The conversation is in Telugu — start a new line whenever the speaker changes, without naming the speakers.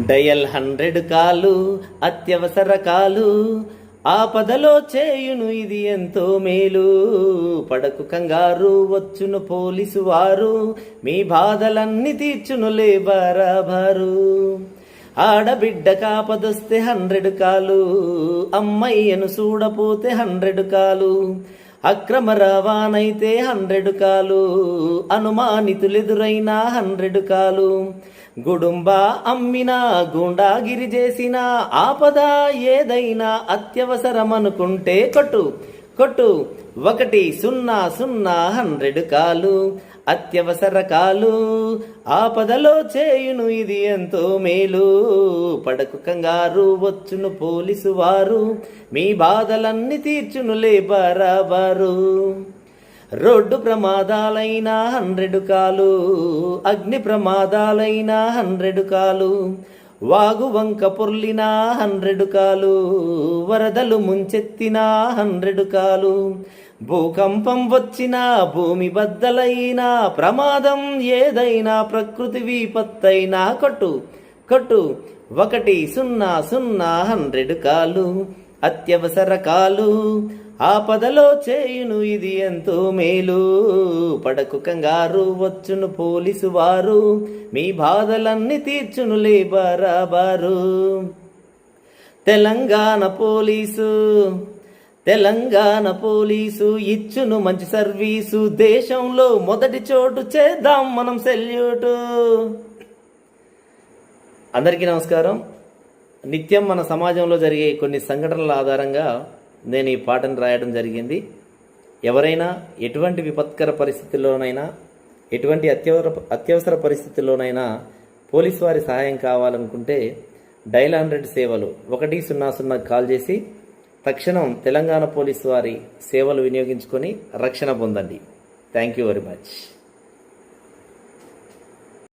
డయల్ 100 కాలు అత్యవసర కాలు, ఆపదలో చేయును ఇది ఎంతో మేలు. పడకు కంగారు వచ్చును పోలీసు వారు, మీ బాధలన్నీ తీర్చునులే బరాబరు. ఆడబిడ్డ కాపదొస్తే 100 కాలు, అమ్మయ్యను చూడపోతే 100 కాలు. అక్రమ రవాణైతే 100 కాలు, అనుమానితులెదురైనా 100 కాలు. గుడుంబ అమ్మినా గుండాగిరి చేసిన, ఆపద ఏదైనా అత్యవసరమనుకుంటే కొట్టు కొట్టు 100 కాలు. అత్యవసర కాలు, ఆపదలో చేయును ఇది ఎంతో మేలు. పడకు కంగారు వచ్చును పోలీసు వారు, మీ బాధలన్నీ తీర్చునులే బరాబరు. రోడ్డు ప్రమాదాలైనా 100 కాలు, అగ్ని ప్రమాదాలైనా 100 కాలు. వాగు వంక పొర్లినా 100 కాలు, వరదలు ముంచెత్తినా 100 కాలు. భూకంపం వచ్చినా భూమి బద్దలైనా, ప్రమాదం ఏదైనా ప్రకృతి విపత్తైనా కొట్టు కొట్టు 100 కాలు. అత్యవసర కాలు, ఆపదలో చేయును ఇది ఎంతో మేలు. పడకు కంగారు వచ్చును పోలీసు వారు, మీ బాధలన్నీ తీర్చునులే బరాబరు. తెలంగాణ పోలీసు ఇచ్చును మంచి సర్వీసు, దేశంలో మొదటి చోటు చేద్దాం మనం సెల్యూటు. అందరికీ నమస్కారం. నిత్యం మన సమాజంలో జరిగే కొన్ని సంఘటనల ఆధారంగా నేను ఈ పాటను రాయడం జరిగింది. ఎవరైనా ఎటువంటి విపత్కర పరిస్థితుల్లోనైనా, ఎటువంటి అత్యవసర పరిస్థితుల్లోనైనా పోలీసు వారి సహాయం కావాలనుకుంటే డయల్ 100 సేవలు 100 కాల్ చేసి తక్షణం తెలంగాణ పోలీసు వారి సేవలు వినియోగించుకొని రక్షణ పొందండి. Thank you very much.